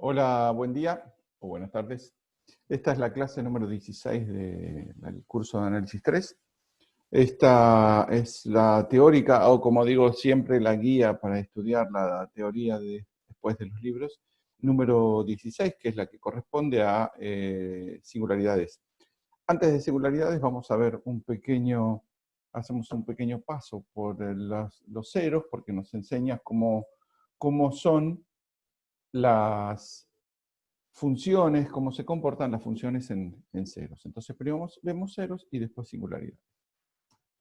Hola, buen día o buenas tardes. Esta es la clase número 16 del curso de Análisis 3. Esta es la teórica, o como digo siempre, la guía para estudiar la teoría después de los libros, número 16, que es la que corresponde a singularidades. Antes de singularidades vamos a ver hacemos un pequeño paso por los ceros, porque nos enseña cómo son las funciones, cómo se comportan las funciones en ceros. Entonces primero vemos ceros y después singularidad.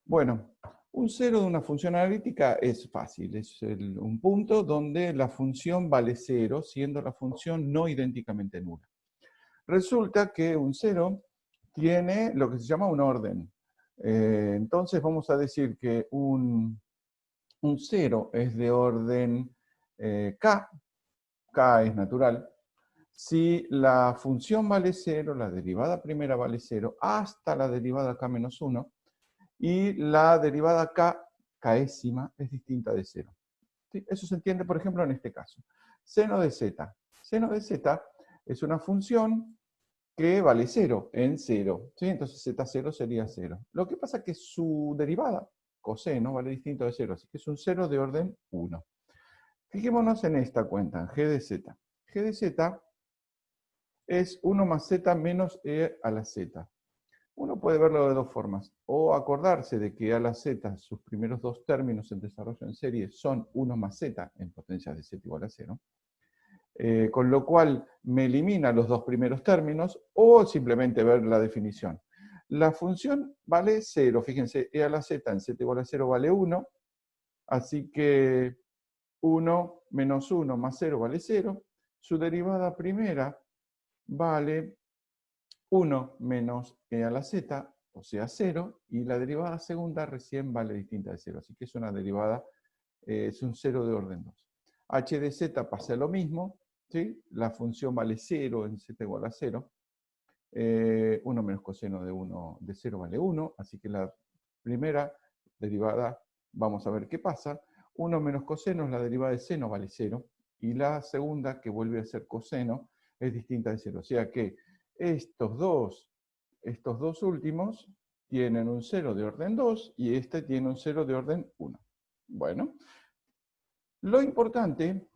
Bueno, un cero de una función analítica es fácil, es un punto donde la función vale cero, siendo la función no idénticamente nula. Resulta que un cero tiene lo que se llama un orden. Entonces vamos a decir que un cero es de orden K es natural. Si la función vale 0, la derivada primera vale 0, hasta la derivada k menos 1, y la derivada k, késima, es distinta de 0. ¿Sí? Eso se entiende, por ejemplo, en este caso. Seno de z. Seno de z es una función que vale 0 en 0. ¿Sí? Entonces z0 sería 0. Lo que pasa es que su derivada, coseno, vale distinto de 0, así que es un 0 de orden 1. Fijémonos en esta cuenta, g de z. G de z es 1 más z menos e a la z. Uno puede verlo de dos formas, o acordarse de que a la z, sus primeros dos términos en desarrollo en serie son 1 más z en potencia de z igual a 0, con lo cual me elimina los dos primeros términos, o simplemente ver la definición. La función vale 0, fíjense, e a la z en z igual a 0 vale 1, así que 1 menos 1 más 0 vale 0, su derivada primera vale 1 menos e a la z, o sea 0, y la derivada segunda recién vale distinta de 0, así que es una derivada, es un 0 de orden 2. h de z pasa lo mismo, ¿sí? La función vale 0 en z igual a 0, 1 menos coseno de 0 vale 1, así que la primera derivada, vamos a ver qué pasa, 1 menos coseno es la derivada de seno vale 0, y la segunda, que vuelve a ser coseno, es distinta de 0, o sea que estos dos últimos tienen un 0 de orden 2 y este tiene un 0 de orden 1. Bueno, lo importante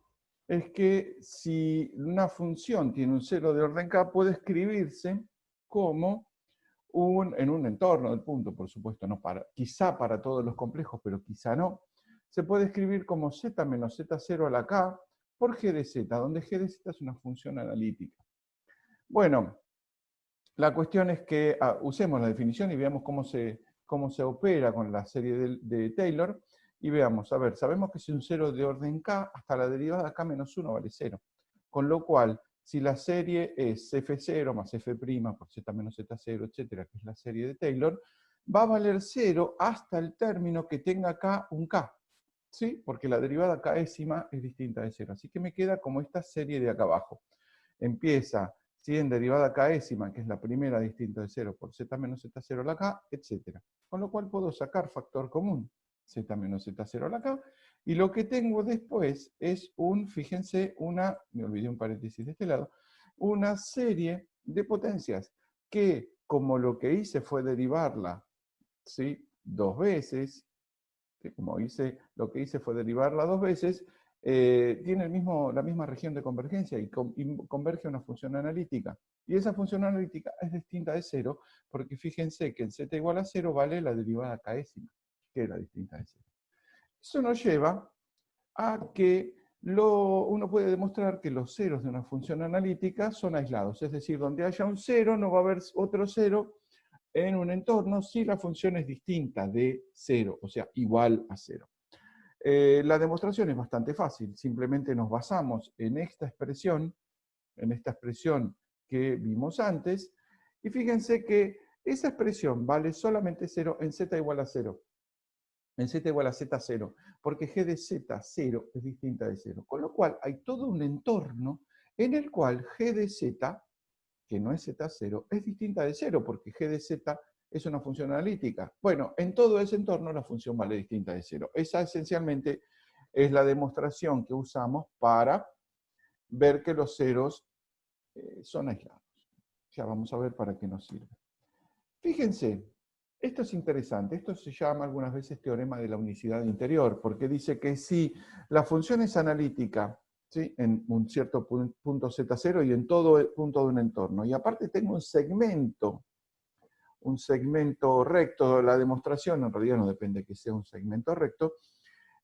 es que si una función tiene un 0 de orden k, puede escribirse como en un entorno del punto, por supuesto, no quizá para todos los complejos, pero quizá no, se puede escribir como z menos z0 a la k por g de z, donde g de z es una función analítica. Bueno, la cuestión es que usemos la definición y veamos cómo se opera con la serie de Taylor. Y veamos, a ver, sabemos que si un 0 de orden k, hasta la derivada k menos 1 vale 0. Con lo cual, si la serie es f0 más f' por z menos z0, etcétera, que es la serie de Taylor, va a valer 0 hasta el término que tenga acá un k. ¿Sí? Porque la derivada késima es distinta de 0. Así que me queda como esta serie de acá abajo. Empieza en derivada késima, que es la primera distinta de 0 por z menos z0 a la k, etc. Con lo cual puedo sacar factor común, z menos z0 a la k, y lo que tengo después es fíjense, me olvidé un paréntesis de este lado, una serie de potencias que, como lo que hice fue derivarla, ¿sí?, dos veces, lo que hice fue derivarla dos veces, tiene la misma región de convergencia y converge a una función analítica. Y esa función analítica es distinta de 0, porque fíjense que en z igual a 0 vale la derivada késima, que era distinta de 0. Eso nos lleva a que uno puede demostrar que los ceros de una función analítica son aislados, es decir, donde haya un 0 no va a haber otro 0 en un entorno si la función es distinta de 0, o sea, igual a 0. La demostración es bastante fácil, simplemente nos basamos en esta expresión que vimos antes, y fíjense que esa expresión vale solamente 0 en z igual a 0, en z igual a z0, porque g de z0 es distinta de 0, con lo cual hay todo un entorno en el cual g de z, que no es z0, es distinta de 0, porque g de z es una función analítica. Bueno, en todo ese entorno la función vale distinta de 0. Esa esencialmente es la demostración que usamos para ver que los ceros son aislados. Ya vamos a ver para qué nos sirve. Fíjense, esto es interesante, esto se llama algunas veces teorema de la unicidad interior, porque dice que si la función es analítica, ¿sí?, en un cierto punto z0 y en todo el punto de un entorno, y aparte tengo un segmento recto, la demostración en realidad no depende de que sea un segmento recto,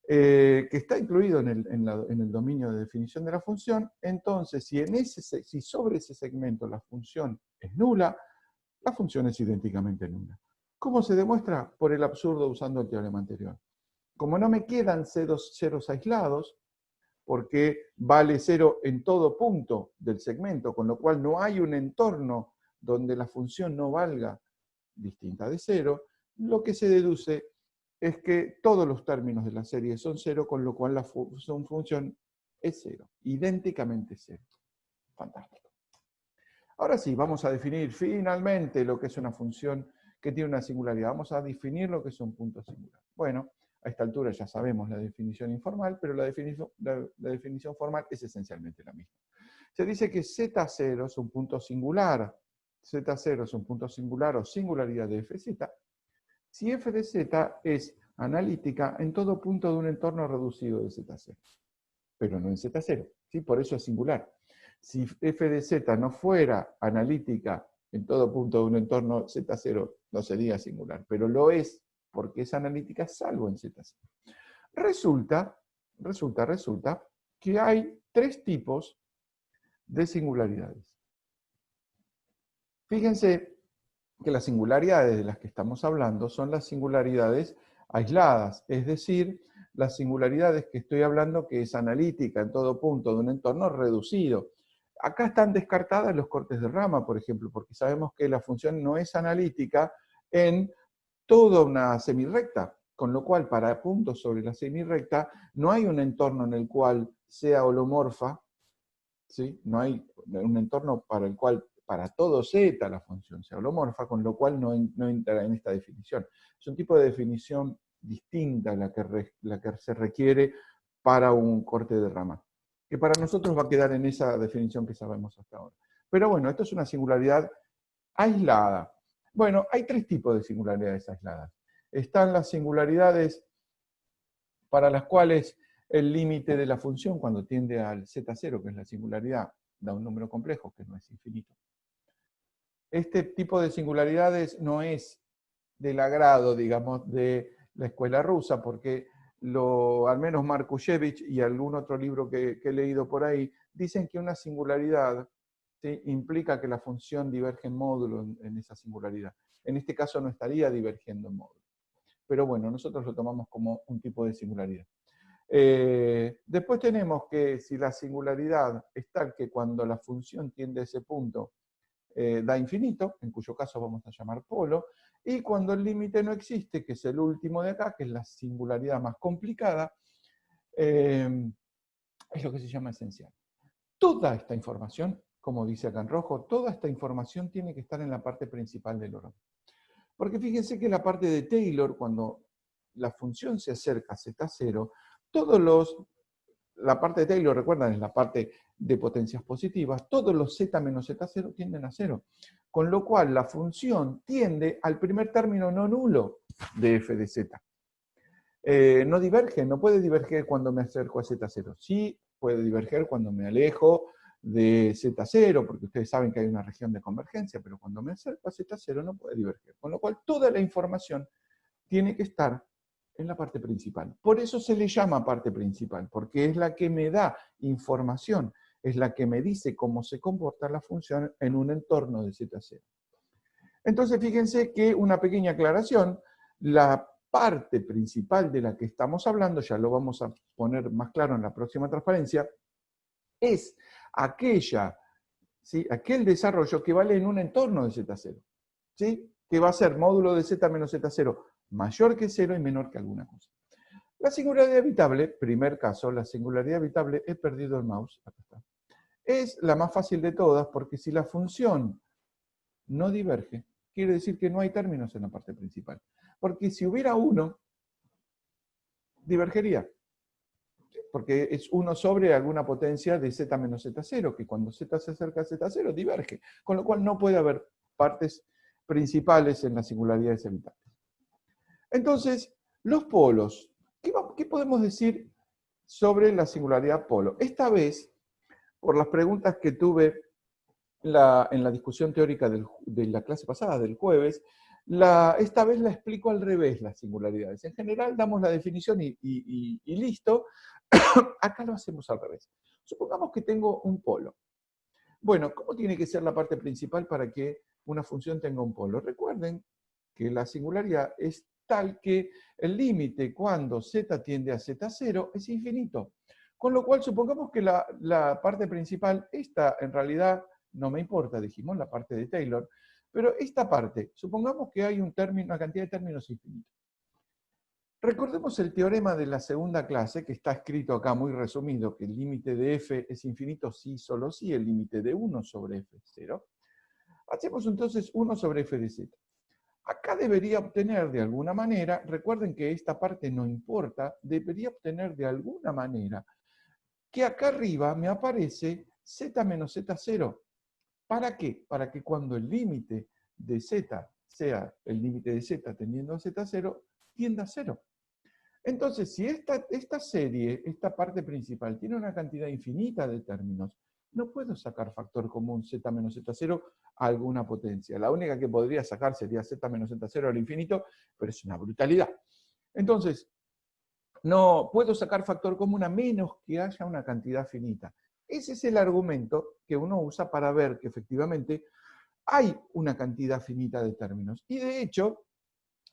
que está incluido en el dominio de definición de la función, entonces si sobre ese segmento la función es nula, la función es idénticamente nula. ¿Cómo se demuestra? Por el absurdo usando el teorema anterior. Como no me quedan ceros aislados, porque vale 0 en todo punto del segmento, con lo cual no hay un entorno donde la función no valga distinta de 0, lo que se deduce es que todos los términos de la serie son 0, con lo cual la función es 0, idénticamente 0. Fantástico. Ahora sí, vamos a definir finalmente lo que es una función que tiene una singularidad. Vamos a definir lo que es un punto singular. Bueno, a esta altura ya sabemos la definición informal, pero la definición formal es esencialmente la misma. Se dice que Z0 es un punto singular. Z0 es un punto singular o singularidad de Fz, si f de z es analítica en todo punto de un entorno reducido de Z0. Pero no en Z0, ¿sí? Por eso es singular. Si f de z no fuera analítica en todo punto de un entorno Z0, no sería singular, pero lo es porque es analítica salvo en Z0. Resulta que hay tres tipos de singularidades. Fíjense que las singularidades de las que estamos hablando son las singularidades aisladas, es decir, las singularidades que estoy hablando que es analítica en todo punto de un entorno reducido. Acá están descartadas los cortes de rama, por ejemplo, porque sabemos que la función no es analítica en toda una semirrecta, con lo cual para puntos sobre la semirrecta no hay un entorno en el cual sea holomorfa, ¿sí? No hay un entorno para el cual para todo z la función sea holomorfa, con lo cual no entra en esta definición. Es un tipo de definición distinta a la que se requiere para un corte de rama, que para nosotros va a quedar en esa definición que sabemos hasta ahora. Pero bueno, esto es una singularidad aislada. Bueno, hay tres tipos de singularidades aisladas. Están las singularidades para las cuales el límite de la función cuando tiende al z0, que es la singularidad, da un número complejo, que no es infinito. Este tipo de singularidades no es del agrado, digamos, de la escuela rusa, porque al menos Markushevich y algún otro libro que he leído por ahí, dicen que una singularidad, ¿sí?, implica que la función diverge en módulo en esa singularidad. En este caso no estaría divergiendo en módulo. Pero bueno, nosotros lo tomamos como un tipo de singularidad. Después tenemos que si la singularidad es tal que cuando la función tiende a ese punto da infinito, en cuyo caso vamos a llamar polo, y cuando el límite no existe, que es el último de acá, que es la singularidad más complicada, es lo que se llama esencial. Toda esta información, como dice acá en rojo, toda esta información tiene que estar en la parte principal del orden. Porque fíjense que la parte de Taylor, cuando la función se acerca a Z0, la parte de Taylor, recuerdan, es la parte de potencias positivas, todos los z menos z0 tienden a 0. Con lo cual la función tiende al primer término no nulo de f de z. No diverge, no puede diverger cuando me acerco a z0. Sí puede diverger cuando me alejo de z0, porque ustedes saben que hay una región de convergencia, pero cuando me acerco a z0 no puede diverger. Con lo cual toda la información tiene que estar en la parte principal. Por eso se le llama parte principal, porque es la que me da información, es la que me dice cómo se comporta la función en un entorno de Z0. Entonces, fíjense que una pequeña aclaración, la parte principal de la que estamos hablando, ya lo vamos a poner más claro en la próxima transparencia, es aquel desarrollo que vale en un entorno de Z0, ¿sí? Que va a ser módulo de Z menos Z0 mayor que 0 y menor que alguna cosa. La singularidad evitable, primer caso, la singularidad evitable, he perdido el mouse, acá está, es la más fácil de todas porque si la función no diverge, quiere decir que no hay términos en la parte principal. Porque si hubiera uno, divergería. porque es 1 sobre alguna potencia de z menos z0, que cuando z se acerca a z0 diverge, con lo cual no puede haber partes principales en las singularidades evitables. Entonces, los polos. ¿Qué podemos decir sobre la singularidad polo? Esta vez, por las preguntas que tuve en la discusión teórica de la clase pasada, del jueves, esta vez la explico al revés, las singularidades. En general damos la definición y listo. Acá lo hacemos al revés. Supongamos que tengo un polo. Bueno, ¿cómo tiene que ser la parte principal para que una función tenga un polo? Recuerden que la singularidad es tal que el límite cuando z tiende a z0 es infinito. Con lo cual, supongamos que la parte principal, esta en realidad no me importa, dijimos, la parte de Taylor, pero esta parte, supongamos que hay una cantidad de términos infinitos. Recordemos el teorema de la segunda clase, que está escrito acá muy resumido, que el límite de f es infinito si, solo si, el límite de 1 sobre f es 0. Hacemos entonces 1 sobre f de z. Acá debería obtener de alguna manera, recuerden que esta parte no importa, debería obtener de alguna manera que acá arriba me aparece z menos z0. ¿Para qué? Para que cuando el límite de z sea el límite de z tendiendo a z0, tienda a 0. Entonces, si esta serie, esta parte principal, tiene una cantidad infinita de términos, no puedo sacar factor común z menos z0 a alguna potencia. La única que podría sacar sería z menos z0 al infinito, pero es una brutalidad. Entonces, no puedo sacar factor común a menos que haya una cantidad finita. Ese es el argumento que uno usa para ver que efectivamente hay una cantidad finita de términos. Y de hecho,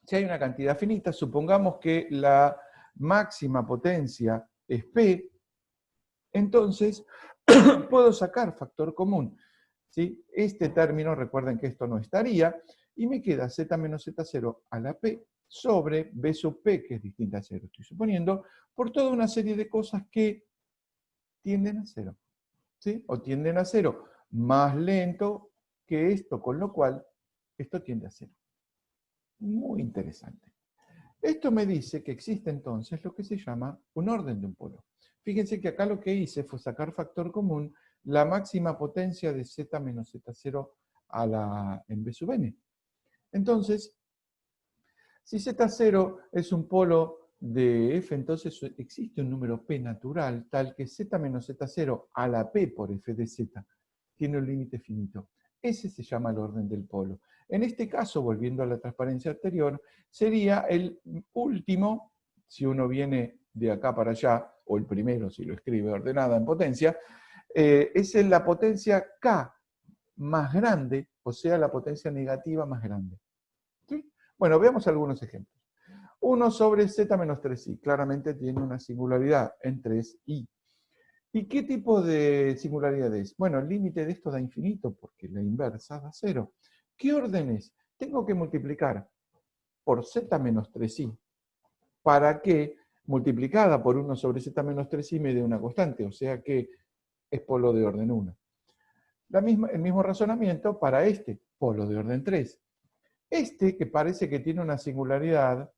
si hay una cantidad finita, supongamos que la máxima potencia es P, entonces puedo sacar factor común. ¿Sí? Este término, recuerden que esto no estaría, y me queda z menos z0 a la P sobre B sub P, que es distinta a 0, estoy suponiendo, por toda una serie de cosas que tienden a 0. ¿Sí? O tienden a 0 más lento que esto, con lo cual esto tiende a 0. Muy interesante. Esto me dice que existe entonces lo que se llama un orden de un polo. Fíjense que acá lo que hice fue sacar factor común la máxima potencia de z menos z0 en B sub n. Entonces, si z0 es un polo de f, entonces existe un número p natural tal que z menos z0 a la p por f de z tiene un límite finito. Ese se llama el orden del polo. En este caso, volviendo a la transparencia anterior, sería el último, si uno viene de acá para allá, o el primero si lo escribe ordenada en potencia, es la potencia k más grande, o sea, la potencia negativa más grande. ¿Sí? Bueno, veamos algunos ejemplos. 1 sobre z menos 3i, claramente tiene una singularidad en 3i. ¿Y qué tipo de singularidad es? Bueno, el límite de esto da infinito, porque la inversa da 0. ¿Qué orden es? Tengo que multiplicar por z menos 3i para que multiplicada por 1 sobre z menos 3i me dé una constante, o sea que es polo de orden 1. El mismo razonamiento para este, polo de orden 3. Este, que parece que tiene una singularidad,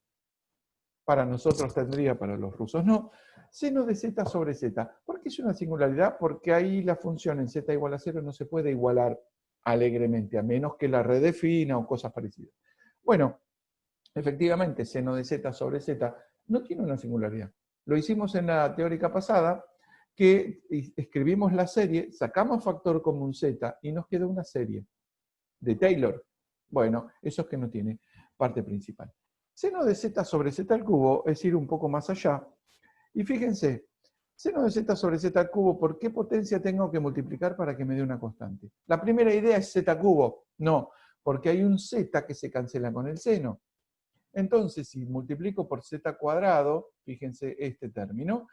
para nosotros tendría, para los rusos no, seno de z sobre z. ¿Por qué es una singularidad? Porque ahí la función en z igual a 0 no se puede igualar alegremente, a menos que la redefina o cosas parecidas. Bueno, efectivamente, seno de z sobre z no tiene una singularidad. Lo hicimos en la teórica pasada, que escribimos la serie, sacamos factor común z y nos queda una serie de Taylor. Bueno, eso es que no tiene parte principal. Seno de z sobre z al cubo es ir un poco más allá. Y fíjense, seno de z sobre z al cubo, ¿por qué potencia tengo que multiplicar para que me dé una constante? La primera idea es z cubo. No, porque hay un z que se cancela con el seno. Entonces, si multiplico por z cuadrado, fíjense este término,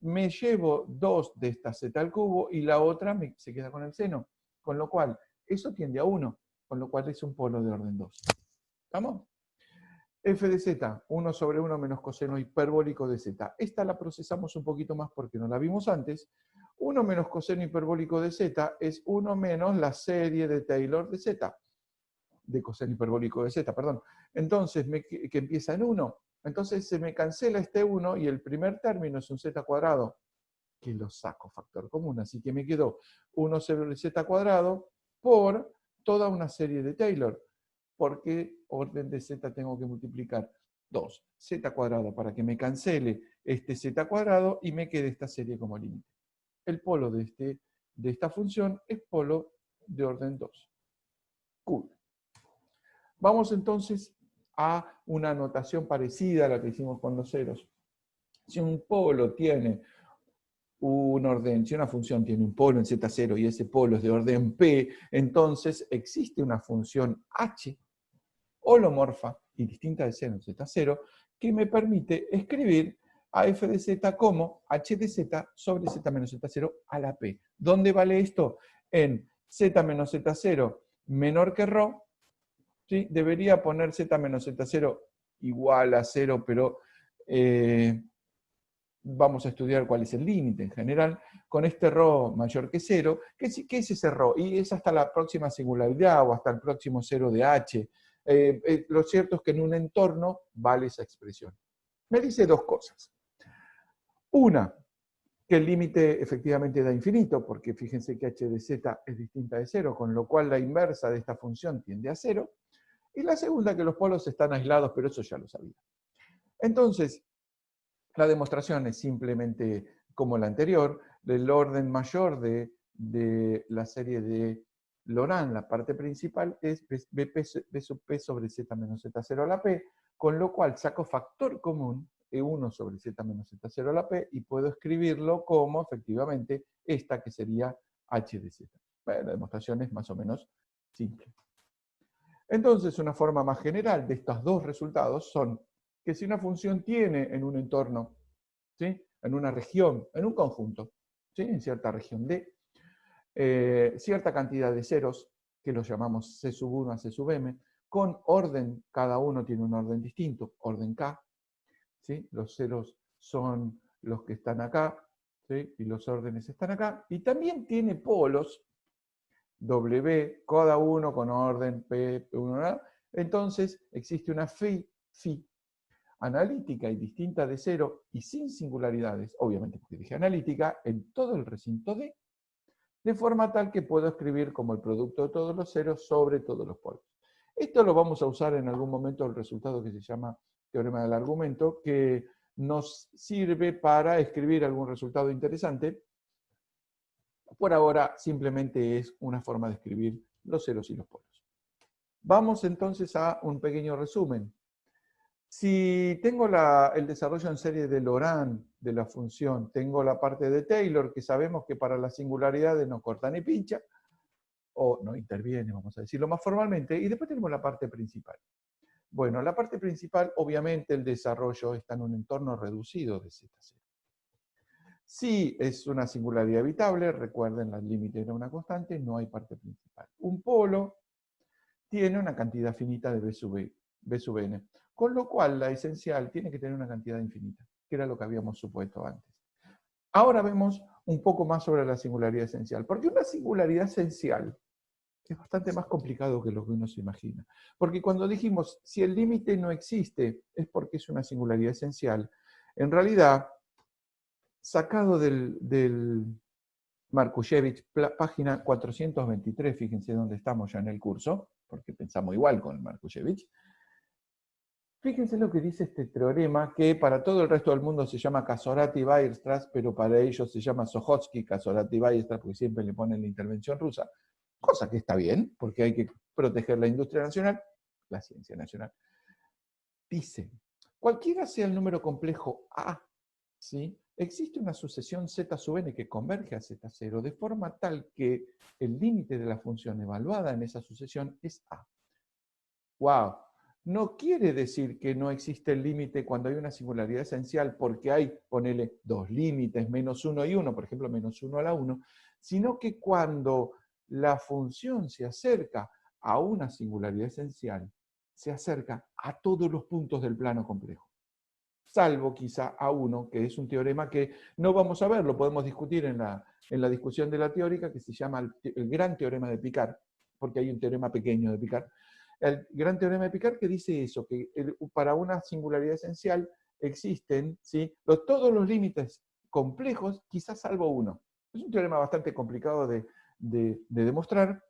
me llevo 2 de esta z al cubo y la otra se queda con el seno. Con lo cual, eso tiende a 1, con lo cual es un polo de orden 2. ¿Estamos? F de z, 1 sobre 1 menos coseno hiperbólico de z. Esta la procesamos un poquito más porque no la vimos antes. 1 menos coseno hiperbólico de z es 1 menos la serie de Taylor de z. De coseno hiperbólico de z, perdón. Entonces, que empieza en 1, Entonces se me cancela este 1 y el primer término es un z cuadrado, que lo saco factor común. Así que me quedó 1 sobre z cuadrado por toda una serie de Taylor. ¿Por qué orden de z tengo que multiplicar? 2. Z cuadrado para que me cancele este z cuadrado y me quede esta serie como límite. El polo de esta función es polo de orden 2. Cool. Vamos entonces a una notación parecida a la que hicimos con los ceros. Si un polo tiene un orden, si una función tiene un polo en Z0 y ese polo es de orden P, entonces existe una función H holomorfa y distinta de 0 en Z0 que me permite escribir a f de z como h de z sobre z menos z0 a la p. ¿Dónde vale esto? En z menos z0 menor que ρ, ¿sí? Debería poner z menos z0 igual a 0, pero vamos a estudiar cuál es el límite en general, con este ρ mayor que 0. ¿Qué es ese ρ? Y es hasta la próxima singularidad o hasta el próximo 0 de h. Lo cierto es que en un entorno vale esa expresión. Me dice dos cosas. Una, que el límite efectivamente da infinito, porque fíjense que h de z es distinta de 0, con lo cual la inversa de esta función tiende a 0. Y la segunda, que los polos están aislados, pero eso ya lo sabía. Entonces, la demostración es simplemente como la anterior, del orden mayor de la serie de Laurent, la parte principal, es B sub P sobre Z menos Z0 a la P, con lo cual saco factor común, E1 sobre Z menos Z0 a la P, y puedo escribirlo como, efectivamente, esta que sería H de Z. Bueno, la demostración es más o menos simple. Entonces, una forma más general de estos dos resultados son que si una función tiene en un entorno, ¿sí? En una región, en un conjunto, ¿sí? En cierta región D, cierta cantidad de ceros, que los llamamos C sub 1 a C sub m, con orden, cada uno tiene un orden distinto, orden K, ¿sí? Los ceros son los que están acá, ¿sí? Y los órdenes están acá, y también tiene polos, W, cada uno con orden P, P1, entonces existe una phi analítica y distinta de 0 y sin singularidades, obviamente porque dije analítica, en todo el recinto D, de forma tal que puedo escribir como el producto de todos los ceros sobre todos los polos. Esto lo vamos a usar en algún momento, el resultado que se llama teorema del argumento, que nos sirve para escribir algún resultado interesante. Por ahora simplemente es una forma de escribir los ceros y los polos. Vamos entonces a un pequeño resumen. Si tengo el desarrollo en serie de Laurent de la función, tengo la parte de Taylor, que sabemos que para las singularidades no corta ni pincha, o no interviene, vamos a decirlo más formalmente, y después tenemos la parte principal. Bueno, la parte principal, obviamente el desarrollo está en un entorno reducido de Z0. Si es una singularidad evitable, recuerden, el límite era una constante, no hay parte principal. Un polo tiene una cantidad finita de B sub n, con lo cual la esencial tiene que tener una cantidad infinita, que era lo que habíamos supuesto antes. Ahora vemos un poco más sobre la singularidad esencial, porque una singularidad esencial es bastante más complicado que lo que uno se imagina. Porque cuando dijimos, si el límite no existe, es porque es una singularidad esencial, en realidad, sacado del Markushevich, página 423, fíjense dónde estamos ya en el curso, porque pensamos igual con Markushevich. Fíjense lo que dice este teorema, que para todo el resto del mundo se llama Casorati-Weierstrass, pero para ellos se llama Sohotsky-Casorati-Weierstrass, porque siempre le ponen la intervención rusa, cosa que está bien, porque hay que proteger la industria nacional, la ciencia nacional. Dice, cualquiera sea el número complejo A, ¿sí? Existe una sucesión z sub n que converge a z0, de forma tal que el límite de la función evaluada en esa sucesión es A. ¡Wow! No quiere decir que no existe el límite cuando hay una singularidad esencial, porque hay, ponele, dos límites, menos 1 y 1, por ejemplo, menos 1 a la 1, sino que cuando la función se acerca a una singularidad esencial, se acerca a todos los puntos del plano complejo. Salvo quizá a uno, que es un teorema que no vamos a ver, lo podemos discutir en la discusión de la teórica, que se llama el gran teorema de Picard, porque hay un teorema pequeño de Picard, el gran teorema de Picard que dice eso, que para una singularidad esencial existen, ¿sí?, todos los límites complejos, quizás salvo uno. Es un teorema bastante complicado de demostrar.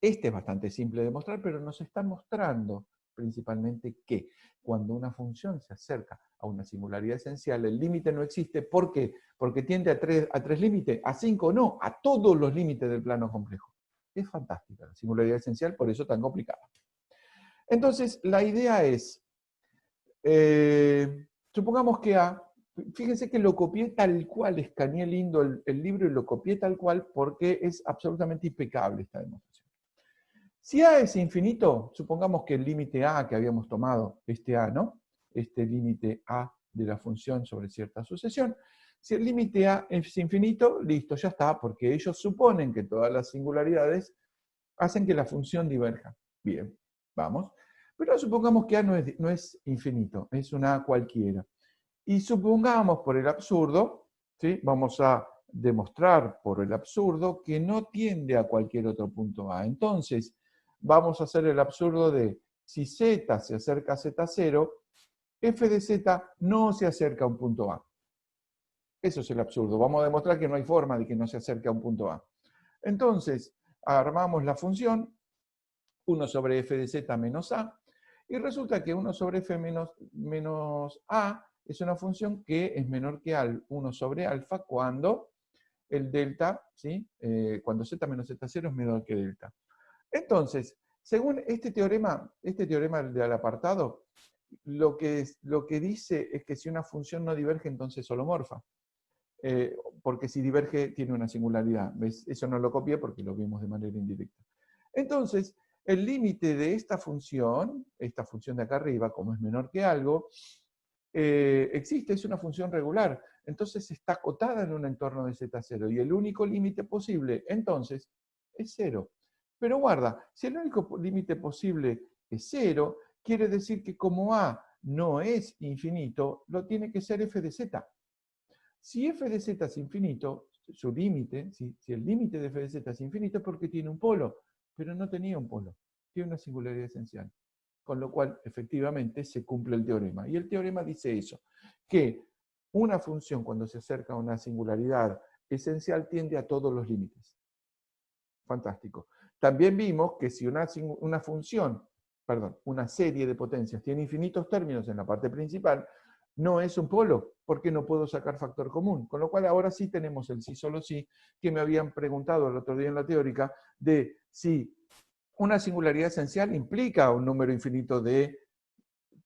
Este es bastante simple de demostrar, pero nos está mostrando principalmente que cuando una función se acerca a una singularidad esencial, el límite no existe. ¿Por qué? Porque tiende a tres límites, a 5 no, a todos los límites del plano complejo. Es fantástica la singularidad esencial, por eso tan complicada. Entonces, la idea es, supongamos que A, fíjense que lo copié tal cual, escaneé lindo el libro y lo copié tal cual porque es absolutamente impecable esta demostración. Si A es infinito, supongamos que el límite A que habíamos tomado, este A, ¿no? Este límite A de la función sobre cierta sucesión, si el límite A es infinito, listo, ya está, porque ellos suponen que todas las singularidades hacen que la función diverja. Bien, vamos. Pero supongamos que A no es infinito, es una A cualquiera. Y supongamos por el absurdo, ¿sí?, vamos a demostrar por el absurdo que no tiende a cualquier otro punto A. Entonces, vamos a hacer el absurdo de si Z se acerca a Z0, f de Z no se acerca a un punto A. Eso es el absurdo. Vamos a demostrar que no hay forma de que no se acerque a un punto A. Entonces, armamos la función 1 sobre f de z menos a, y resulta que 1 sobre f menos a es una función que es menor que 1 sobre alfa cuando el delta, ¿sí?, cuando z menos z0 es menor que delta. Entonces, según este teorema del apartado, lo que dice es que si una función no diverge, entonces es holomorfa. Porque si diverge, tiene una singularidad. ¿Ves? Eso no lo copié porque lo vimos de manera indirecta. Entonces, el límite de esta función de acá arriba, como es menor que algo, existe, es una función regular. Entonces está acotada en un entorno de Z0. Y el único límite posible, entonces, es 0. Pero guarda, si el único límite posible es 0, quiere decir que como A no es infinito, lo tiene que ser f de z. Si f de z es infinito, su límite, si el límite de f de z es infinito, es porque tiene un polo, pero no tenía un polo, tiene una singularidad esencial. Con lo cual, efectivamente, se cumple el teorema. Y el teorema dice eso, que una función cuando se acerca a una singularidad esencial tiende a todos los límites. Fantástico. También vimos que si una serie de potencias tiene infinitos términos en la parte principal, no es un polo, porque no puedo sacar factor común. Con lo cual ahora sí tenemos el sí solo sí, que me habían preguntado el otro día en la teórica, de si una singularidad esencial implica un número infinito de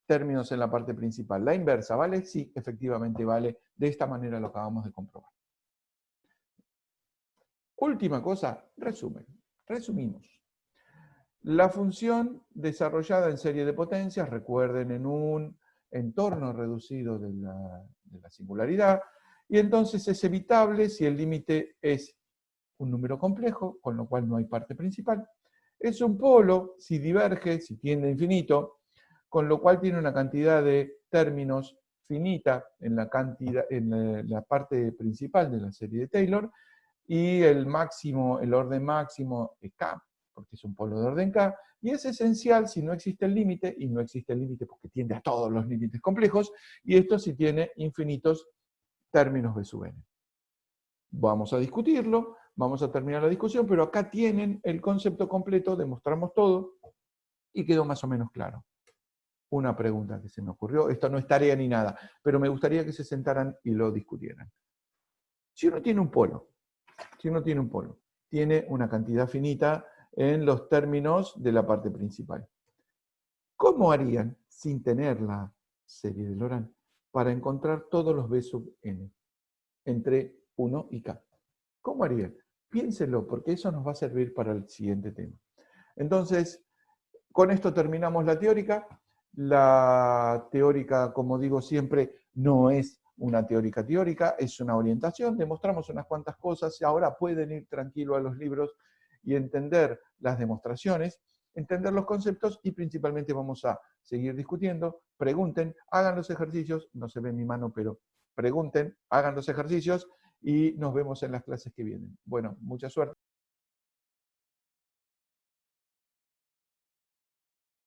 términos en la parte principal. La inversa, ¿vale? Sí, efectivamente vale. De esta manera lo acabamos de comprobar. Última cosa, resumimos. La función desarrollada en serie de potencias, recuerden, en un entorno reducido de la singularidad, y entonces es evitable si el límite es un número complejo, con lo cual no hay parte principal. Es un polo si diverge, si tiende a infinito, con lo cual tiene una cantidad de términos finita en la parte principal de la serie de Taylor, y el orden máximo es K, porque es un polo de orden K, y es esencial si no existe el límite, y no existe el límite porque tiende a todos los límites complejos, y esto si tiene infinitos términos B sub n. Vamos a discutirlo, vamos a terminar la discusión, pero acá tienen el concepto completo, demostramos todo, y quedó más o menos claro. Una pregunta que se me ocurrió, esto no es tarea ni nada, pero me gustaría que se sentaran y lo discutieran. Si uno tiene un polo, tiene una cantidad finita en los términos de la parte principal. ¿Cómo harían, sin tener la serie de Laurent, para encontrar todos los B sub n entre 1 y k? ¿Cómo harían? Piénsenlo, porque eso nos va a servir para el siguiente tema. Entonces, con esto terminamos la teórica. La teórica, como digo siempre, no es una teórica, es una orientación. Demostramos unas cuantas cosas y ahora pueden ir tranquilos a los libros y entender las demostraciones, entender los conceptos, y principalmente vamos a seguir discutiendo. Pregunten, hagan los ejercicios, no se ve mi mano, pero pregunten, hagan los ejercicios y nos vemos en las clases que vienen. Bueno, mucha suerte.